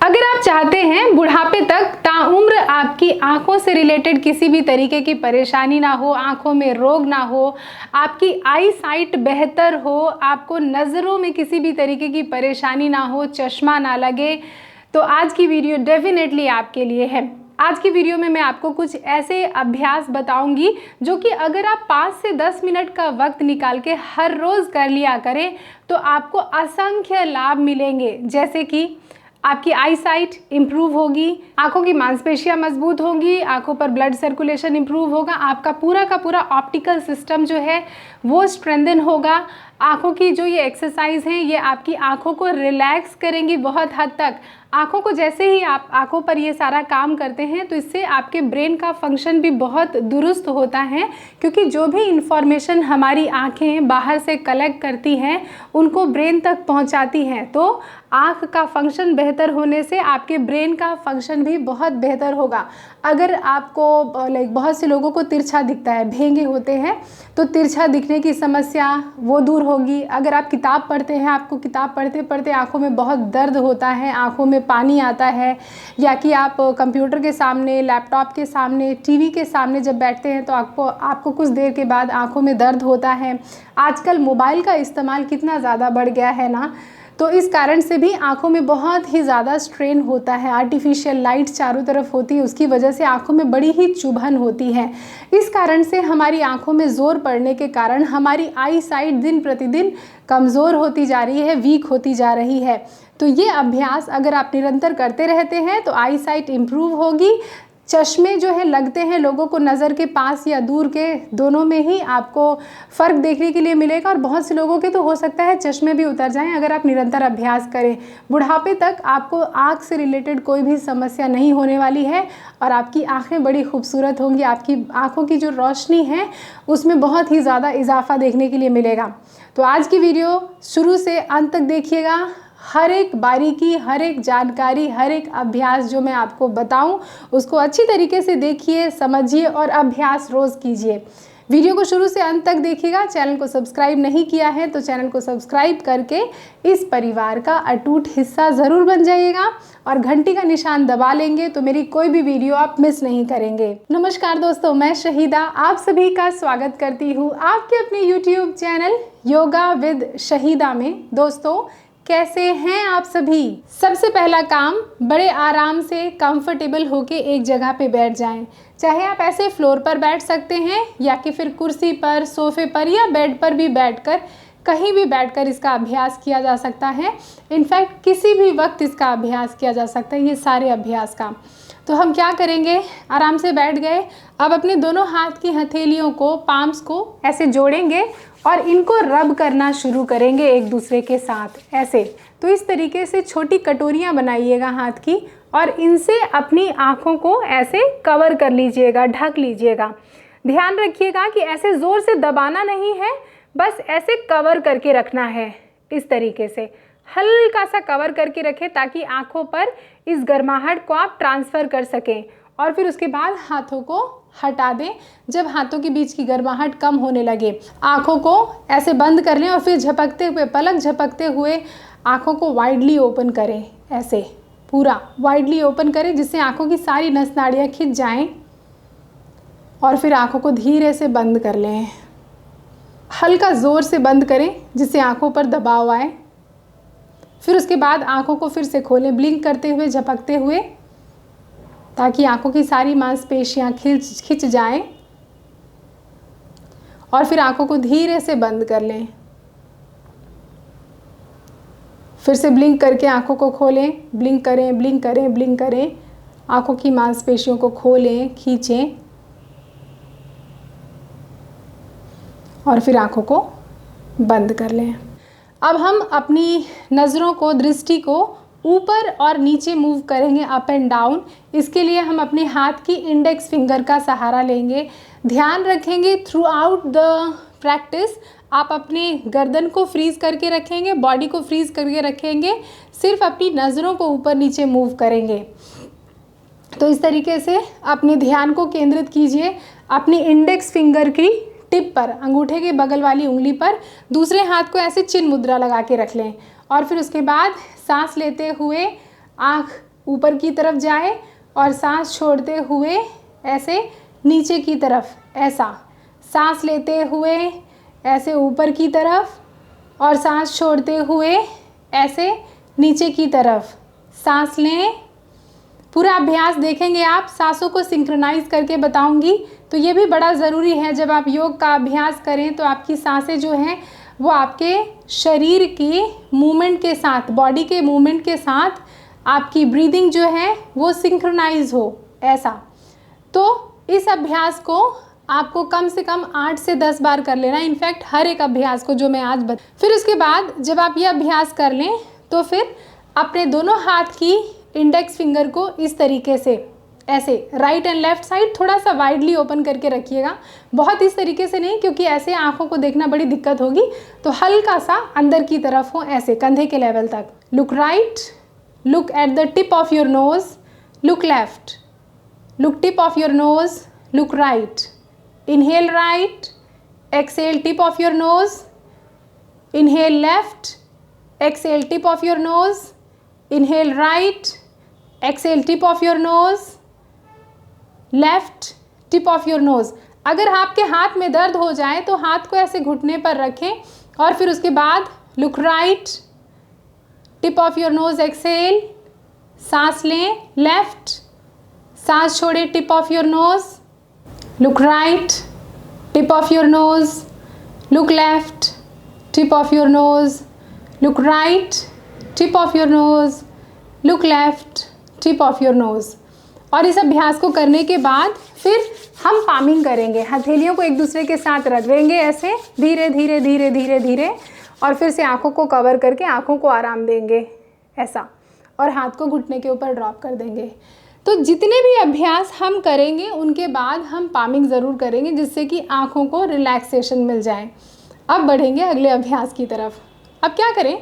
अगर आप चाहते हैं बुढ़ापे तक ताउम्र आपकी आंखों से रिलेटेड किसी भी तरीके की परेशानी ना हो, आंखों में रोग ना हो, आपकी आई साइट बेहतर हो, आपको नज़रों में किसी भी तरीके की परेशानी ना हो, चश्मा ना लगे, तो आज की वीडियो डेफिनेटली आपके लिए है। आज की वीडियो में मैं आपको कुछ ऐसे अभ्यास बताऊंगी जो कि अगर आप 5 से 10 मिनट का वक्त निकाल के हर रोज़ कर लिया करें तो आपको असंख्य लाभ मिलेंगे। जैसे कि आपकी आई साइट इम्प्रूव होगी, आंखों की मांसपेशियां मजबूत होंगी, आंखों पर ब्लड सर्कुलेशन इम्प्रूव होगा, आपका पूरा का पूरा ऑप्टिकल सिस्टम जो है वो स्ट्रेंथन होगा। आंखों की जो ये एक्सरसाइज हैं ये आपकी आंखों को रिलैक्स करेंगी बहुत हद तक। आंखों को जैसे ही आप आंखों पर ये सारा काम करते हैं तो इससे आपके ब्रेन का फंक्शन भी बहुत दुरुस्त होता है, क्योंकि जो भी इंफॉर्मेशन हमारी आंखें बाहर से कलेक्ट करती हैं उनको ब्रेन तक पहुंचाती हैं। तो आँख का फंक्शन बेहतर होने से आपके ब्रेन का फंक्शन भी बहुत बेहतर होगा। अगर आपको बहुत से लोगों को तिरछा दिखता है, भेंगे होते हैं, तो तिरछा दिखने की समस्या वो दूर होगी। अगर आप किताब पढ़ते हैं, आपको किताब पढ़ते पढ़ते आँखों में बहुत दर्द होता है, आँखों में पानी आता है, या कि आप कंप्यूटर के सामने, लैपटॉप के सामने, टीवी के सामने जब बैठते हैं तो आपको कुछ देर के बाद आँखों में दर्द होता है। आजकल मोबाइल का इस्तेमाल कितना ज़्यादा बढ़ गया है ना, तो इस कारण से भी आंखों में बहुत ही ज़्यादा स्ट्रेन होता है। आर्टिफिशियल लाइट चारों तरफ होती है, उसकी वजह से आंखों में बड़ी ही चुभन होती है। इस कारण से हमारी आंखों में ज़ोर पड़ने के कारण हमारी आई साइट दिन प्रतिदिन कमज़ोर होती जा रही है, वीक होती जा रही है। तो ये अभ्यास अगर आप निरंतर करते रहते हैं तो आई साइट इम्प्रूव होगी। चश्मे जो है लगते हैं लोगों को, नज़र के पास या दूर के, दोनों में ही आपको फ़र्क देखने के लिए मिलेगा। और बहुत से लोगों के तो हो सकता है चश्मे भी उतर जाएं अगर आप निरंतर अभ्यास करें। बुढ़ापे तक आपको आँख से रिलेटेड कोई भी समस्या नहीं होने वाली है और आपकी आँखें बड़ी खूबसूरत होंगी। आपकी आँखों की जो रोशनी है उसमें बहुत ही ज़्यादा इजाफा देखने के लिए मिलेगा। तो आज की वीडियो शुरू से अंत तक देखिएगा। हर एक बारीकी, हर एक जानकारी, हर एक अभ्यास जो मैं आपको बताऊं उसको अच्छी तरीके से देखिए, समझिए और अभ्यास रोज़ कीजिए। वीडियो को शुरू से अंत तक देखिएगा। चैनल को सब्सक्राइब नहीं किया है तो चैनल को सब्सक्राइब करके इस परिवार का अटूट हिस्सा ज़रूर बन जाइएगा और घंटी का निशान दबा लेंगे तो मेरी कोई भी वीडियो आप मिस नहीं करेंगे। नमस्कार दोस्तों, मैं शहीदा आप सभी का स्वागत करती हूँ आपके अपने YouTube channel yoga with Shahida में। दोस्तों, कैसे हैं आप सभी? सबसे पहला काम, बड़े आराम से कंफर्टेबल होके एक जगह पे बैठ जाएं। चाहे आप ऐसे फ्लोर पर बैठ सकते हैं या कि फिर कुर्सी पर, सोफे पर या बेड पर भी बैठकर, कहीं भी बैठकर इसका अभ्यास किया जा सकता है। इनफैक्ट किसी भी वक्त इसका अभ्यास किया जा सकता है, ये सारे अभ्यास का। तो हम क्या करेंगे, आराम से बैठ गए। अब अपने दोनों हाथ की हथेलियों को, पाम्स को ऐसे जोड़ेंगे और इनको रब करना शुरू करेंगे एक दूसरे के साथ ऐसे। तो इस तरीके से छोटी कटोरियाँ बनाइएगा हाथ की और इनसे अपनी आँखों को ऐसे कवर कर लीजिएगा, ढक लीजिएगा। ध्यान रखिएगा कि ऐसे ज़ोर से दबाना नहीं है, बस ऐसे कवर करके रखना है। इस तरीके से हल्का सा कवर करके रखें ताकि आँखों पर इस गर्माहट को आप ट्रांसफ़र कर सकें। और फिर उसके बाद हाथों को हटा दें। जब हाथों के बीच की गर्माहट कम होने लगे, आँखों को ऐसे बंद कर लें और फिर झपकते हुए, पलक झपकते हुए आँखों को वाइडली ओपन करें। ऐसे पूरा वाइडली ओपन करें जिससे आँखों की सारी नस नाड़ियाँ खिंच जाएं। और फिर आँखों को धीरे से बंद कर लें, हल्का ज़ोर से बंद करें जिससे आँखों पर दबाव आए। फिर उसके बाद आँखों को फिर से खोलें, ब्लिंक करते हुए, झपकते हुए, ताकि आँखों की सारी मांसपेशियाँ खिंच जाएं। और फिर आँखों को धीरे से बंद कर लें। फिर से ब्लिंक करके आँखों को खोलें, ब्लिंक करें, ब्लिंक करें, ब्लिंक करें। आँखों की मांसपेशियों को खोलें, खींचें और फिर आँखों को बंद कर लें। अब हम अपनी नज़रों को, दृष्टि को ऊपर और नीचे मूव करेंगे, अप एंड डाउन। इसके लिए हम अपने हाथ की इंडेक्स फिंगर का सहारा लेंगे। ध्यान रखेंगे थ्रू आउट द प्रैक्टिस आप अपने गर्दन को फ्रीज करके रखेंगे, बॉडी को फ्रीज करके रखेंगे, सिर्फ अपनी नज़रों को ऊपर नीचे मूव करेंगे। तो इस तरीके से अपने ध्यान को केंद्रित कीजिए अपनी इंडेक्स फिंगर की टिप पर, अंगूठे के बगल वाली उंगली पर। दूसरे हाथ को ऐसे चिन्ह मुद्रा लगा के रख लें और फिर उसके बाद सांस लेते हुए आँख ऊपर की तरफ जाए और सांस छोड़ते हुए ऐसे नीचे की तरफ, ऐसा सांस लेते हुए ऐसे ऊपर की तरफ और सांस छोड़ते हुए ऐसे नीचे की तरफ। सांस लें। पूरा अभ्यास देखेंगे आप, सांसों को सिंक्रोनाइज करके बताऊंगी। तो ये भी बड़ा ज़रूरी है, जब आप योग का अभ्यास करें तो आपकी सांसें जो हैं वो आपके शरीर की मूवमेंट के साथ, बॉडी के मूवमेंट के साथ आपकी ब्रीदिंग जो है वो सिंक्रोनाइज हो, ऐसा। तो इस अभ्यास को आपको कम से कम 8 से 10 बार कर लेना, इनफैक्ट हर एक अभ्यास को जो मैं आज फिर उसके बाद जब आप ये अभ्यास कर लें तो फिर अपने दोनों हाथ की इंडेक्स फिंगर को इस तरीके से ऐसे राइट एंड लेफ्ट साइड थोड़ा सा वाइडली ओपन करके रखिएगा, बहुत इस तरीके से नहीं क्योंकि ऐसे आंखों को देखना बड़ी दिक्कत होगी, तो हल्का सा अंदर की तरफ हो, ऐसे कंधे के लेवल तक। Look right, look at the tip of your nose, look left, look tip of your nose, look right, inhale right, exhale tip of your nose, inhale left, exhale tip of your nose, inhale right, exhale tip of your nose, left tip of your nose। अगर आपके हाथ में दर्द हो जाए तो हाथ को ऐसे घुटने पर रखें और फिर उसके बाद look right, tip of your nose, exhale, सांस लें, left, सांस छोड़ें, tip of your nose, look right, tip of your nose, look left, tip of your nose, look right, tip of your nose, look left, tip of your nose। और इस अभ्यास को करने के बाद फिर हम पामिंग करेंगे, हथेलियों को एक दूसरे के साथ रख देंगे ऐसे धीरे धीरे धीरे धीरे धीरे, और फिर से आँखों को कवर करके आँखों को आराम देंगे ऐसा, और हाथ को घुटने के ऊपर ड्रॉप कर देंगे। तो जितने भी अभ्यास हम करेंगे उनके बाद हम पामिंग ज़रूर करेंगे, जिससे कि आँखों को रिलैक्सेशन मिल जाए। अब बढ़ेंगे अगले अभ्यास की तरफ। अब क्या करें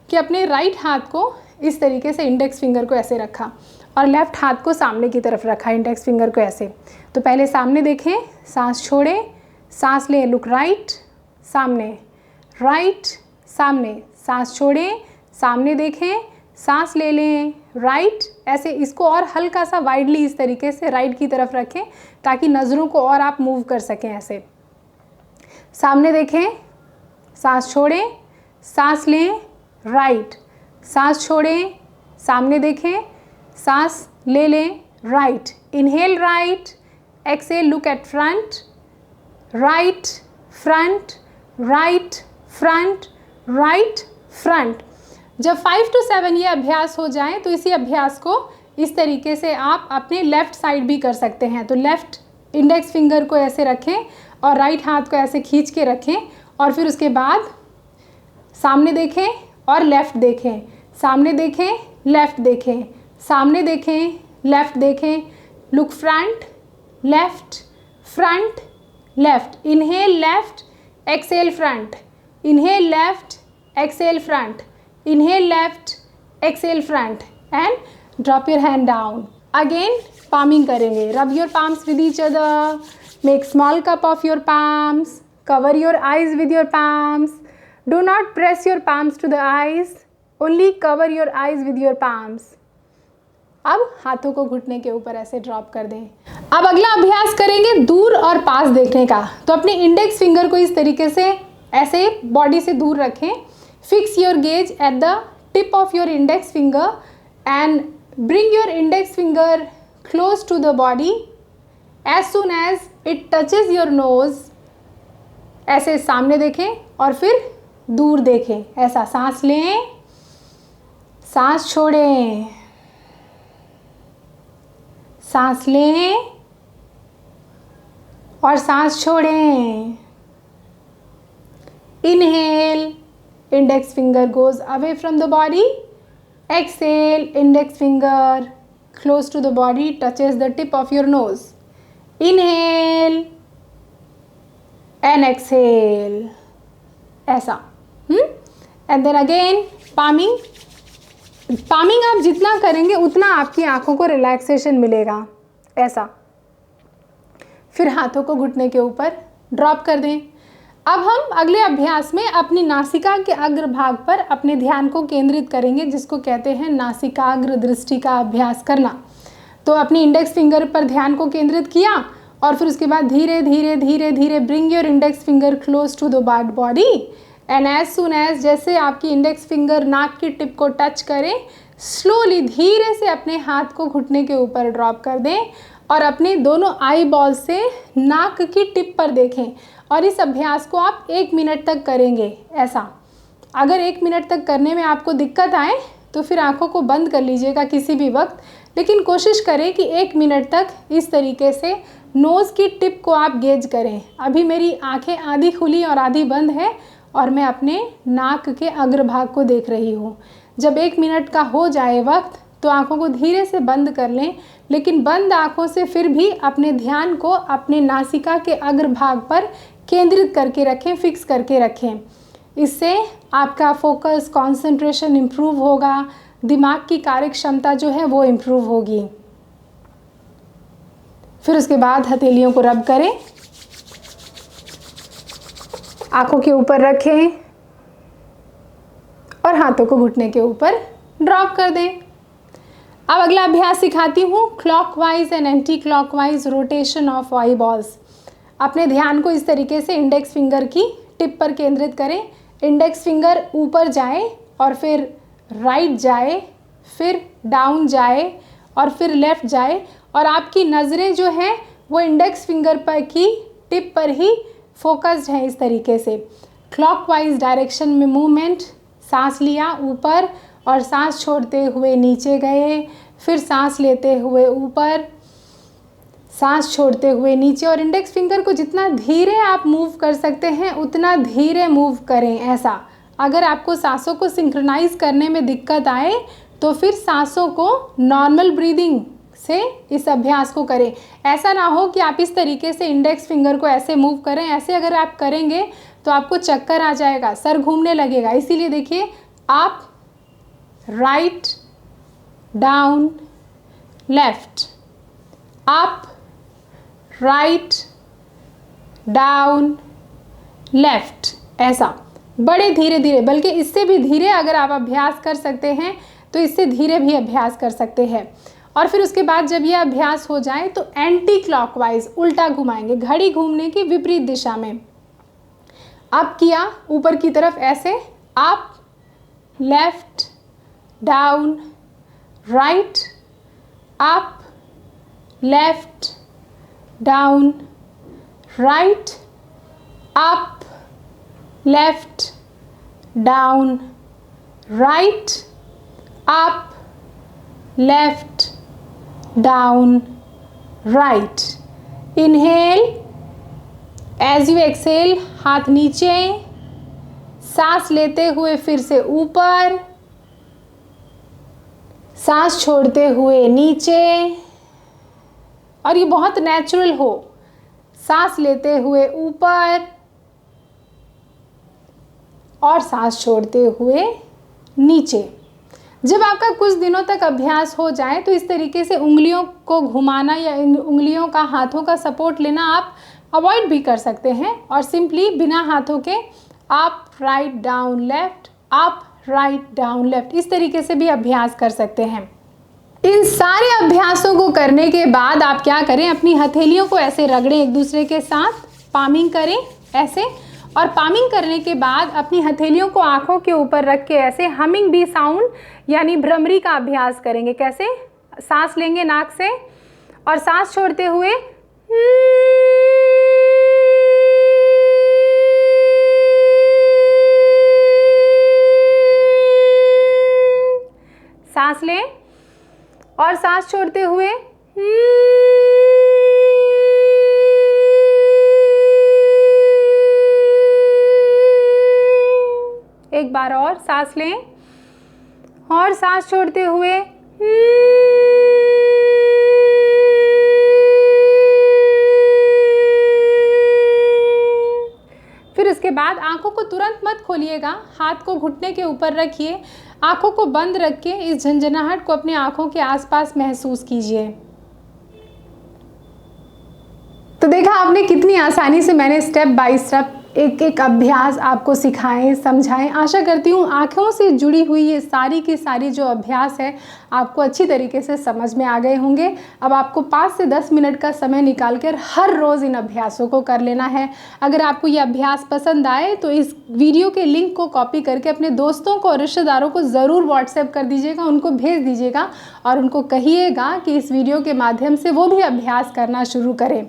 कि अपने राइट हाथ को इस तरीके से इंडेक्स फिंगर को ऐसे रखा और लेफ़्ट हाथ को सामने की तरफ रखा, इंडेक्स फिंगर को ऐसे। तो पहले सामने देखें, सांस छोड़ें, सांस लें, लुक राइट, सामने, राइट, सामने, सांस छोड़ें, सामने देखें, सांस ले लें, राइट, ऐसे। इसको और हल्का सा वाइडली इस तरीके से राइट की तरफ रखें ताकि नज़रों को और आप मूव कर सकें ऐसे। सामने देखें, सांस छोड़ें, सांस लें, राइट, सांस छोड़ें, सामने देखें, सांस ले लें, right, inhale right, exhale look at front, right, front, right, front, right, front. जब 5 to 7 ये अभ्यास हो जाए तो इसी अभ्यास को इस तरीके से आप अपने लेफ़्ट साइड भी कर सकते हैं। तो लेफ़्ट इंडेक्स फिंगर को ऐसे रखें और राइट हाथ को ऐसे खींच के रखें, और फिर उसके बाद सामने देखें और लेफ़्ट देखें, सामने देखें, लेफ़्ट देखें, सामने देखें, लेफ़्ट देखें, look front, left, front, left, inhale left, exhale front, inhale left, exhale front, inhale left, exhale front, and drop your hand down. Again palming करेंगे, rub your palms with each other, make small cup of your palms, cover your eyes with your palms, do not press your palms to the eyes, only cover your eyes with your palms. अब हाथों को घुटने के ऊपर ऐसे drop कर दें। अब अगला अभ्यास करेंगे दूर और पास देखने का। तो अपने इंडेक्स फिंगर को इस तरीके से ऐसे बॉडी से दूर रखें, fix your gaze at the tip of your index finger and bring your index finger close to the body as soon as it touches your nose। ऐसे सामने देखें और फिर दूर देखें, ऐसा। सांस लें, सांस छोड़ें, सांस लें और सांस छोड़ें। Inhale, index finger goes away from the body, exhale, index finger close to the body touches the tip of your nose, inhale and exhale, ऐसा। and then again palming आप जितना करेंगे उतना आपकी आंखों को रिलैक्सेशन मिलेगा, ऐसा। फिर हाथों को घुटने के ऊपर ड्रॉप कर दें। अब हम अगले अभ्यास में अपनी नासिका के अग्रभाग पर अपने ध्यान को केंद्रित करेंगे, जिसको कहते हैं नासिकाग्र दृष्टि का अभ्यास करना। तो अपनी इंडेक्स फिंगर पर ध्यान को केंद्रित किया और फिर उसके बाद धीरे धीरे धीरे धीरे bring your index finger close to the body and as soon as जैसे आपकी इंडेक्स फिंगर नाक की टिप को टच करें, स्लोली धीरे से अपने हाथ को घुटने के ऊपर ड्रॉप कर दें और अपने दोनों आई बॉल से नाक की टिप पर देखें। और इस अभ्यास को आप 1 मिनट तक करेंगे। ऐसा अगर 1 मिनट तक करने में आपको दिक्कत आए तो फिर आंखों को बंद कर लीजिएगा किसी भी वक्त, लेकिन कोशिश करें कि 1 मिनट तक इस तरीके से नोज़ की टिप को आप गेज करें। अभी मेरी आंखें आधी खुली और आधी बंद है और मैं अपने नाक के अग्रभाग को देख रही हूँ। जब 1 मिनट का हो जाए वक्त तो आंखों को धीरे से बंद कर लें, लेकिन बंद आंखों से फिर भी अपने ध्यान को अपने नासिका के अग्रभाग पर केंद्रित करके रखें, फिक्स करके रखें। इससे आपका फोकस, कंसंट्रेशन इम्प्रूव होगा, दिमाग की कार्य क्षमता जो है वो इम्प्रूव होगी। फिर उसके बाद हथेलियों को रब करें, आंखों के ऊपर रखें और हाथों को घुटने के ऊपर ड्रॉप कर दें। अब अगला अभ्यास सिखाती हूँ, clockwise and anti clockwise rotation of I balls. अपने ध्यान को इस तरीके से इंडेक्स फिंगर की टिप पर केंद्रित करें। इंडेक्स फिंगर ऊपर जाए और फिर राइट जाए, फिर डाउन जाए और फिर लेफ़्ट जाए और आपकी नज़रें जो हैं वो इंडेक्स फिंगर पर की टिप पर ही फोकस्ड हैं। इस तरीके से क्लॉकवाइज डायरेक्शन में मूवमेंट, सांस लिया ऊपर और सांस छोड़ते हुए नीचे गए, फिर सांस लेते हुए ऊपर, सांस छोड़ते हुए नीचे। और इंडेक्स फिंगर को जितना धीरे आप मूव कर सकते हैं उतना धीरे मूव करें। ऐसा अगर आपको सांसों को सिंक्रोनाइज करने में दिक्कत आए तो फिर सांसों को नॉर्मल ब्रीदिंग से इस अभ्यास को करें। ऐसा ना हो कि आप इस तरीके से इंडेक्स फिंगर को ऐसे मूव करें। ऐसे अगर आप करेंगे तो आपको चक्कर आ जाएगा, सर घूमने लगेगा। इसीलिए देखिए, आप write down left, up write down left, ऐसा बड़े धीरे धीरे, बल्कि इससे भी धीरे अगर आप अभ्यास कर सकते हैं तो इससे धीरे भी अभ्यास कर सकते हैं। और फिर उसके बाद जब यह अभ्यास हो जाए तो एंटी क्लॉकवाइज उल्टा घुमाएंगे, घड़ी घूमने की विपरीत दिशा में। अप किया ऊपर की तरफ ऐसे, up left down right, up left down right, up left down right, up left down right. Inhale, as you exhale हाथ नीचे, सांस लेते हुए फिर से ऊपर, सांस छोड़ते हुए नीचे। और ये बहुत नेचुरल हो, सांस लेते हुए ऊपर और सांस छोड़ते हुए नीचे। जब आपका कुछ दिनों तक अभ्यास हो जाए तो इस तरीके से उंगलियों को घुमाना या उंगलियों का, हाथों का सपोर्ट लेना आप अवॉइड भी कर सकते हैं और सिंपली बिना हाथों के up write down left, up write down left, इस तरीके से भी अभ्यास कर सकते हैं। इन सारे अभ्यासों को करने के बाद आप क्या करें, अपनी हथेलियों को ऐसे रगड़ें एक दूसरे के साथ, पामिंग करें ऐसे। और पामिंग करने के बाद अपनी हथेलियों को आंखों के ऊपर रख के ऐसे हमिंग बी साउंड यानी भ्रमरी का अभ्यास करेंगे। कैसे? सांस लेंगे नाक से और सांस छोड़ते हुए सांस लें और सांस छोड़ते हुए एक बार और सांस लें और सांस छोड़ते हुए फिर उसके बाद आंखों को तुरंत मत खोलिएगा, हाथ को घुटने के ऊपर रखिए, आंखों को बंद रख के इस झंझनाहट को अपने आंखों के आसपास महसूस कीजिए। तो देखा आपने कितनी आसानी से मैंने स्टेप बाय स्टेप एक एक अभ्यास आपको सिखाएं, समझाएं। आशा करती हूँ आँखों से जुड़ी हुई ये सारी की सारी जो अभ्यास है आपको अच्छी तरीके से समझ में आ गए होंगे। अब आपको 5 से 10 मिनट का समय निकाल कर हर रोज़ इन अभ्यासों को कर लेना है। अगर आपको ये अभ्यास पसंद आए तो इस वीडियो के लिंक को कॉपी करके अपने दोस्तों को और रिश्तेदारों को ज़रूर व्हाट्सएप कर दीजिएगा, उनको भेज दीजिएगा और उनको कहिएगा कि इस वीडियो के माध्यम से वो भी अभ्यास करना शुरू करें।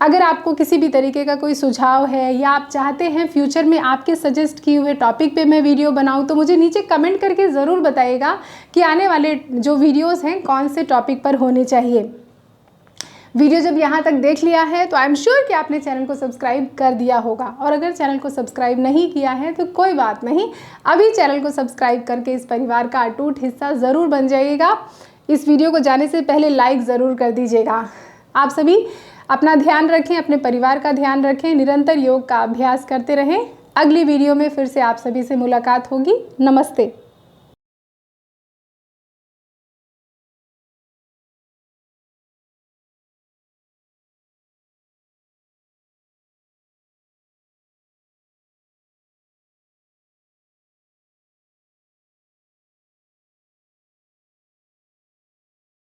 अगर आपको किसी भी तरीके का कोई सुझाव है या आप चाहते हैं फ्यूचर में आपके सजेस्ट किए हुए टॉपिक पे मैं वीडियो बनाऊं तो मुझे नीचे कमेंट करके ज़रूर बताइएगा कि आने वाले जो वीडियोस हैं कौन से टॉपिक पर होने चाहिए। वीडियो जब यहाँ तक देख लिया है तो आई एम श्योर कि आपने चैनल को सब्सक्राइब कर दिया होगा, और अगर चैनल को सब्सक्राइब नहीं किया है तो कोई बात नहीं, अभी चैनल को सब्सक्राइब करके इस परिवार का अटूट हिस्सा ज़रूर बन जाइएगा। इस वीडियो को जाने से पहले लाइक ज़रूर कर दीजिएगा। आप सभी अपना ध्यान रखें, अपने परिवार का ध्यान रखें, निरंतर योग का अभ्यास करते रहें। अगली वीडियो में फिर से आप सभी से मुलाकात होगी। नमस्ते।